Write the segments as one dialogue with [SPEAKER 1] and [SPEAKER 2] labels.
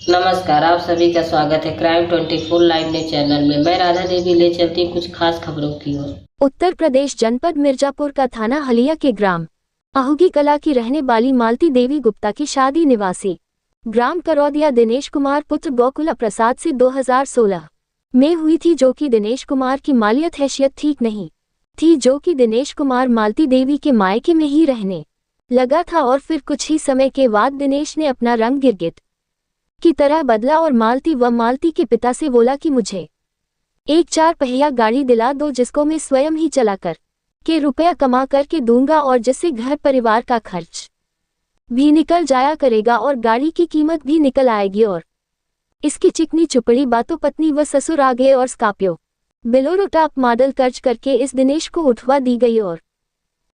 [SPEAKER 1] नमस्कार, आप सभी का स्वागत है क्राइम 24 लाइव न्यूज चैनल में। मैं राधा देवी ले चलती हूँ कुछ खास खबरों की ओर।
[SPEAKER 2] उत्तर प्रदेश जनपद मिर्जापुर का थाना हलिया के ग्राम अहुगी कला की रहने वाली मालती देवी गुप्ता की शादी निवासी ग्राम करौदिया दिनेश कुमार पुत्र गोकुला प्रसाद से 2016 में हुई थी, जो कि दिनेश कुमार की मालियत हैसियत ठीक नहीं थी, जो कि दिनेश कुमार मालती देवी के मायके में ही रहने लगा था। और फिर कुछ ही समय के बाद दिनेश ने अपना रंग गिरगिट की तरह बदला और मालती के पिता से बोला कि मुझे एक 4 पहिया गाड़ी दिला दो, जिसको मैं स्वयं ही चलाकर के रुपया कमा करके दूंगा और जिससे घर परिवार का खर्च भी निकल जाया करेगा और गाड़ी की कीमत भी निकल आएगी। और इसकी चिकनी चुपड़ी बातों पत्नी व ससुर आ गए और स्कॉर्पियो बोलेरो टॉप मॉडल कर्ज करके इस दिनेश को उठवा दी गई। और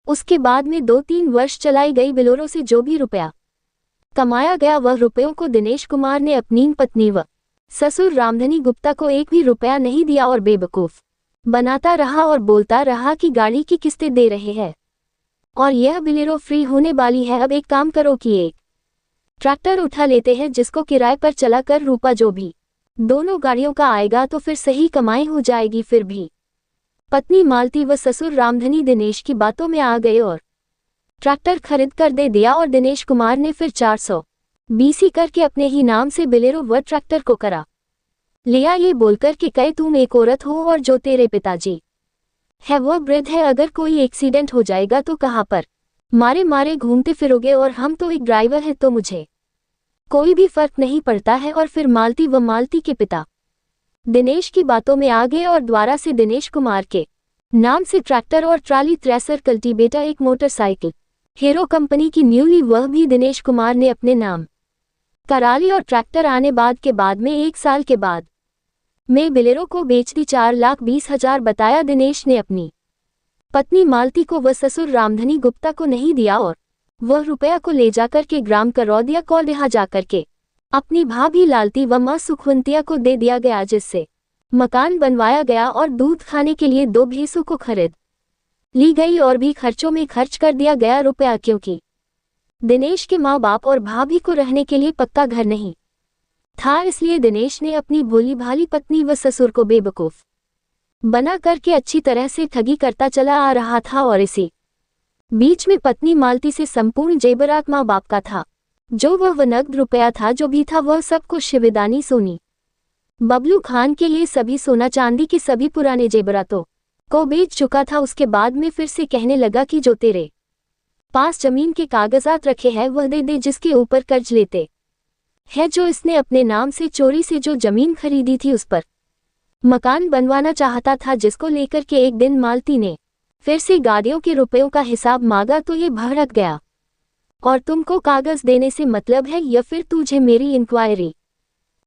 [SPEAKER 2] उसके बाद में 2-3 वर्ष चलाई गई बोलेरो से जो भी रुपया कमाया गया वह रुपयों को दिनेश कुमार ने अपनी पत्नी व ससुर रामधनी गुप्ता को एक भी रुपया नहीं दिया और बेवकूफ बनाता रहा और बोलता रहा कि गाड़ी की किस्तें दे रहे हैं और यह बोलेरो फ्री होने वाली है। अब एक काम करो कि एक ट्रैक्टर उठा लेते हैं, जिसको किराए पर चला कर रूपा जो भी दोनों गाड़ियों का आएगा तो फिर सही कमाई हो जाएगी। फिर भी पत्नी मालती व ससुर रामधनी दिनेश की बातों में आ गए और ट्रैक्टर खरीद कर दे दिया। और दिनेश कुमार ने फिर 420 करके अपने ही नाम से बोलेरो व ट्रैक्टर को करा लिया, ये बोलकर कि कहे तुम एक औरत हो और जो तेरे पिताजी है वह वृद्ध है, अगर कोई एक्सीडेंट हो जाएगा तो कहाँ पर मारे मारे घूमते फिरोगे, और हम तो एक ड्राइवर है तो मुझे कोई भी फर्क नहीं पड़ता है। और फिर मालती व मालती के पिता दिनेश की बातों में आ गए और द्वारा से दिनेश कुमार के नाम से ट्रैक्टर और ट्राली, थ्रेसर, कल्टीवेटर, एक मोटरसाइकिल हीरो कंपनी की न्यूली वह भी दिनेश कुमार ने अपने नाम करा ली। और ट्रैक्टर आने के बाद में 1 साल के बाद में बोलेरो को बेच दी 4,20,000 बताया दिनेश ने अपनी पत्नी मालती को व ससुर रामधनी गुप्ता को नहीं दिया और वह रुपया को ले जाकर के ग्राम करौदिया कौलिहा जाकर के अपनी भाभी लालती व मां सुखवंतिया को दे दिया गया, जिससे मकान बनवाया गया और दूध खाने के लिए 2 भैंसों को खरीद ली गई और भी खर्चों में खर्च कर दिया गया रुपया, क्योंकि दिनेश के माँ बाप और भाभी को रहने के लिए पक्का घर नहीं था। इसलिए दिनेश ने अपनी भोली भाली पत्नी व ससुर को बेवकूफ बना करके अच्छी तरह से ठगी करता चला आ रहा था। और इसी बीच में पत्नी मालती से संपूर्ण जेवरात माँ बाप का था, जो वह नगद रुपया था जो भी था वह सब कुछ शिवेदानी सोनी बबलू खान के लिए सभी सोना चांदी के सभी पुराने जेवरातों को बेच चुका था। उसके बाद में फिर से कहने लगा कि जो तेरे पास जमीन के कागजात रखे हैं वह दे दे, जिसके ऊपर कर्ज लेते है, जो इसने अपने नाम से चोरी से जो जमीन खरीदी थी उस पर मकान बनवाना चाहता था, जिसको लेकर के एक दिन मालती ने फिर से गाड़ियों के रुपयों का हिसाब मांगा तो ये भड़क गया और तुमको कागज देने से मतलब है या फिर तुझे मेरी इंक्वायरी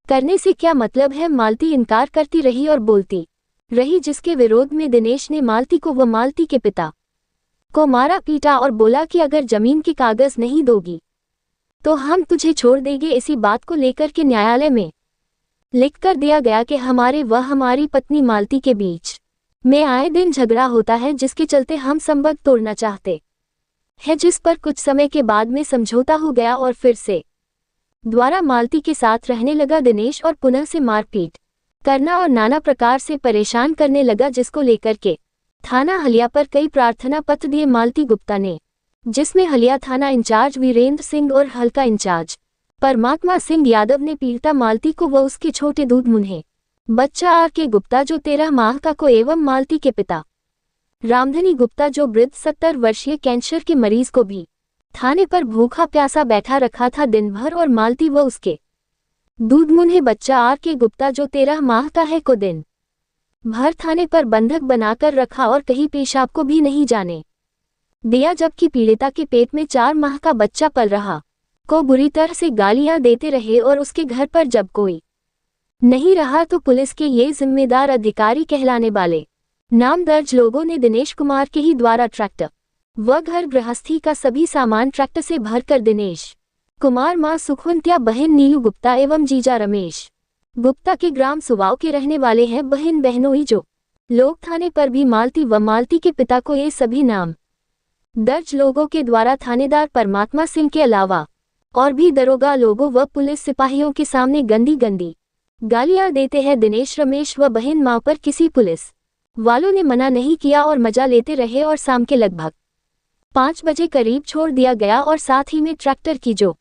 [SPEAKER 2] करने से क्या मतलब है। मालती इनकार करती रही और बोलती रही, जिसके विरोध में दिनेश ने मालती को व मालती के पिता को मारा पीटा और बोला कि अगर जमीन के कागज नहीं दोगी तो हम तुझे छोड़ देंगे। इसी बात को लेकर के न्यायालय में लिख कर दिया गया कि हमारे व हमारी पत्नी मालती के बीच में आए दिन झगड़ा होता है, जिसके चलते हम संबंध तोड़ना चाहते हैं, जिस पर कुछ समय के बाद में समझौता हो गया और फिर से द्वारा मालती के साथ रहने लगा दिनेश और पुनः से मारपीट करना और नाना प्रकार से परेशान करने लगा, जिसको लेकर के थाना हलिया पर कई प्रार्थना पत्र दिए मालती गुप्ता ने, जिसमें हलिया थाना इंचार्ज वीरेंद्र सिंह और हल्का इंचार्ज परमात्मा सिंह यादव ने पीड़िता मालती को व उसके छोटे दूध मुन्हे बच्चा R.K. गुप्ता जो 13 माह का को एवं मालती के पिता रामधनी गुप्ता जो वृद्ध 70 वर्षीय कैंसर के मरीज को भी थाने पर भूखा प्यासा बैठा रखा था दिन भर, और मालती व उसके दूध मुन्हे बच्चा R.K. गुप्ता जो 13 माह का है को दिन भर थाने पर बंधक बनाकर रखा और कहीं पेशाब को भी नहीं जाने दिया, जबकि पीड़िता के पेट में 4 माह का बच्चा पल रहा को बुरी तरह से गालियां देते रहे। और उसके घर पर जब कोई नहीं रहा तो पुलिस के ये जिम्मेदार अधिकारी कहलाने वाले नाम दर्ज लोगों ने दिनेश कुमार के ही द्वारा ट्रैक्टर व घर गृहस्थी का सभी सामान ट्रैक्टर से भरकर दिनेश कुमार, मां सुखवंतिया, बहन नीलू गुप्ता एवं जीजा रमेश गुप्ता के ग्राम सुवाव के रहने वाले हैं बहन बहनोई, जो लोग थाने पर भी मालती व मालती के पिता को ये सभी नाम दर्ज लोगों के द्वारा थानेदार परमात्मा सिंह के अलावा और भी दरोगा लोगों व पुलिस सिपाहियों के सामने गंदी गंदी गालियां देते हैं। दिनेश, रमेश व बहन मां पर किसी पुलिस वालों ने मना नहीं किया और मजा लेते रहे और शाम के लगभग 5 बजे करीब छोड़ दिया गया और साथ ही में ट्रैक्टर की जो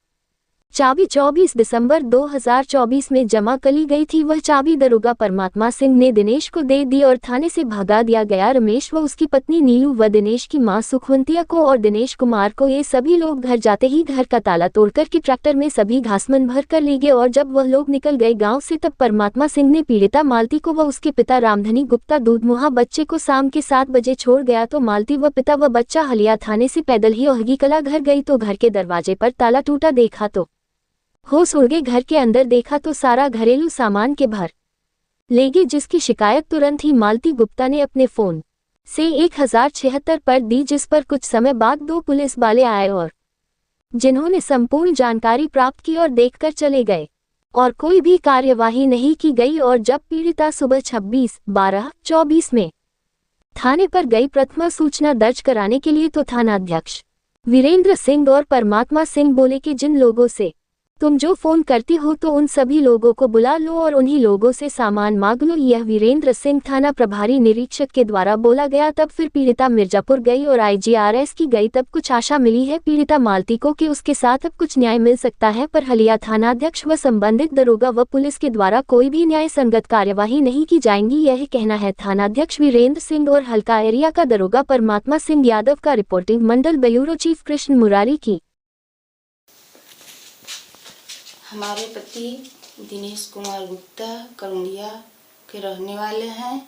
[SPEAKER 2] चाबी 24 दिसंबर 2024 में जमा करी गई थी वह चाबी दरोगा परमात्मा सिंह ने दिनेश को दे दी और थाने से भगा दिया गया। रमेश व उसकी पत्नी नीलू व दिनेश की मां सुखवंतिया को और दिनेश कुमार को ये सभी लोग घर जाते ही घर का ताला तोड़कर के ट्रैक्टर में सभी घासमन भर कर ले गए और जब वह लोग निकल गए गाँव से तब परमात्मा सिंह ने पीड़िता मालती को व उसके पिता रामधनी गुप्ता दूधमुहा बच्चे को शाम के 7 बजे छोड़ गया तो मालती व पिता व बच्चा हलिया थाने से पैदल ही ओहगी कला घर गई तो घर के दरवाजे पर ताला टूटा देखा तो होश उड़ गए। घर के अंदर देखा तो सारा घरेलू सामान के भर ले गए, जिसकी शिकायत तुरंत ही मालती गुप्ता ने अपने फोन से 1076 पर दी, जिस पर कुछ समय बाद 2 पुलिस वाले आए और जिन्होंने संपूर्ण जानकारी प्राप्त की और देखकर चले गए और कोई भी कार्यवाही नहीं की गई। और जब पीड़िता सुबह 26/12/24 में थाने पर गई प्रथमा सूचना दर्ज कराने के लिए तो थानाध्यक्ष वीरेंद्र सिंह और परमात्मा सिंह बोले कि जिन लोगों से तुम जो फोन करती हो तो उन सभी लोगों को बुला लो और उन्हीं लोगों से सामान मांग लो। यह वीरेंद्र सिंह थाना प्रभारी निरीक्षक के द्वारा बोला गया। तब फिर पीड़िता मिर्जापुर गई और IGRS की गई। तब कुछ आशा मिली है पीड़िता मालती को कि उसके साथ अब कुछ न्याय मिल सकता है, पर हलिया थानाध्यक्ष व संबंधित दरोगा व पुलिस के द्वारा कोई भी न्याय संगत कार्यवाही नहीं की जाएगी, यह कहना है थानाध्यक्ष वीरेंद्र सिंह और हल्का एरिया का दरोगा परमात्मा सिंह यादव का। रिपोर्टिंग मंडल ब्यूरो चीफ कृष्ण मुरारी की।
[SPEAKER 3] हमारे पति दिनेश कुमार गुप्ता करुणिया के रहने वाले हैं।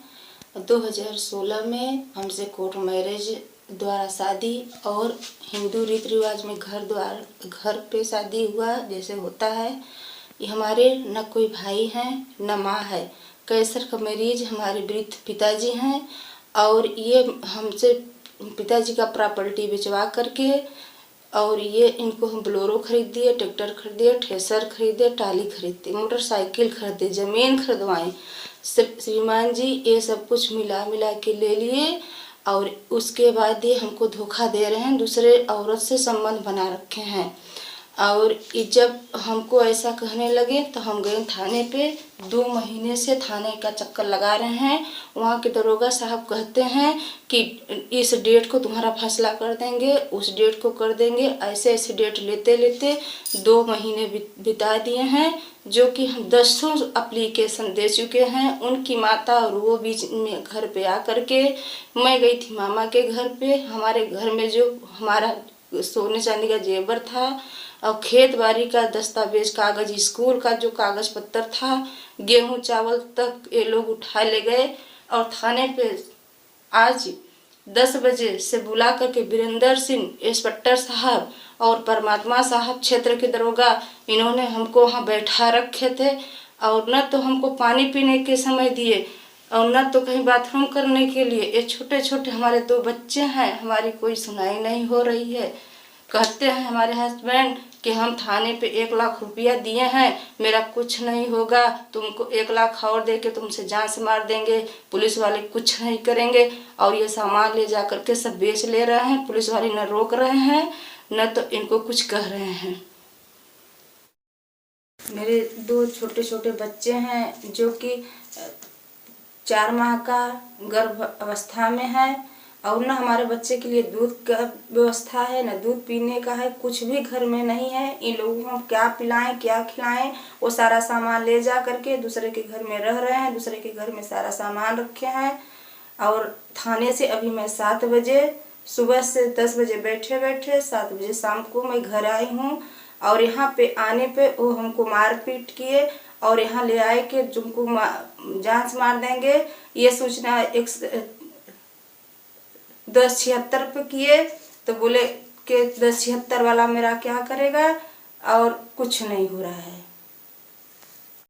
[SPEAKER 3] 2016 में हमसे कोर्ट मैरिज द्वारा शादी और हिंदू रीति रिवाज में घर पे शादी हुआ जैसे होता है। ये हमारे न कोई भाई हैं न माँ है। कैंसर का मरीज हमारे वृद्ध पिताजी हैं और ये हमसे पिताजी का प्रॉपर्टी बिचवा करके और ये इनको हम बोलेरो खरीद दिए, ट्रैक्टर खरीदे, थ्रेसर खरीदे, टाली खरीदे, मोटरसाइकिल खरीदे, ज़मीन खरीदवाएं। श्रीमान जी ये सब कुछ मिला के ले लिए और उसके बाद ये हमको धोखा दे रहे हैं, दूसरे औरत से संबंध बना रखे हैं। और जब हमको ऐसा कहने लगे तो हम गए थाने पे। 2 महीने से थाने का चक्कर लगा रहे हैं। वहाँ के दरोगा साहब कहते हैं कि इस डेट को तुम्हारा फैसला कर देंगे, उस डेट को कर देंगे। ऐसे डेट लेते लेते 2 महीने बिता दिए हैं, जो कि हम 10 एप्लीकेशन दे चुके हैं। उनकी माता और वो बीच में घर पे आकर के, मैं गई थी मामा के घर पे। हमारे घर में जो हमारा सोने चांदी का जेवर था और खेत बाड़ी का दस्तावेज कागज, स्कूल का जो कागज पत्तर था, गेहूं चावल तक ये लोग उठा ले गए। और थाने पे आज 10 बजे से बुला करके वीरेंद्र सिंह इंस्पेक्टर साहब और परमात्मा साहब क्षेत्र के दरोगा, इन्होंने हमको वहाँ बैठा रखे थे और न तो हमको पानी पीने के समय दिए और न तो कहीं बाथरूम करने के लिए। ये छोटे छोटे हमारे 2 बच्चे हैं, हमारी कोई सुनाई नहीं हो रही है। कहते हैं हमारे हस्बैंड कि हम थाने पे 1 लाख रुपया दिए हैं, मेरा कुछ नहीं होगा, तुमको 1 लाख और दे के तुमसे जान से मार देंगे, पुलिस वाले कुछ नहीं करेंगे। और ये सामान ले जा करके सब बेच ले रहे हैं। पुलिस वाले न रोक रहे हैं न तो इनको कुछ कह रहे हैं। मेरे 2 छोटे छोटे बच्चे हैं जो कि 4 माह का गर्भ अवस्था में है और न हमारे बच्चे के लिए दूध का व्यवस्था है, न दूध पीने का है, कुछ भी घर में नहीं है। इन लोगों को हम क्या पिलाएं क्या खिलाएं, वो सारा सामान ले जा करके दूसरे के घर में रह रहे हैं, दूसरे के घर में सारा सामान रखे हैं। और थाने से अभी मैं 7 बजे सुबह से 10 बजे बैठे 7 बजे शाम को मैं घर आई हूँ। और यहाँ पे आने पे वो हमको मारपीट किए और यहाँ ले आए कि तुमको जान से मार देंगे। ये सूचना 1076 पे किए तो बोले कि 1076 वाला मेरा क्या करेगा और कुछ नहीं हो रहा है।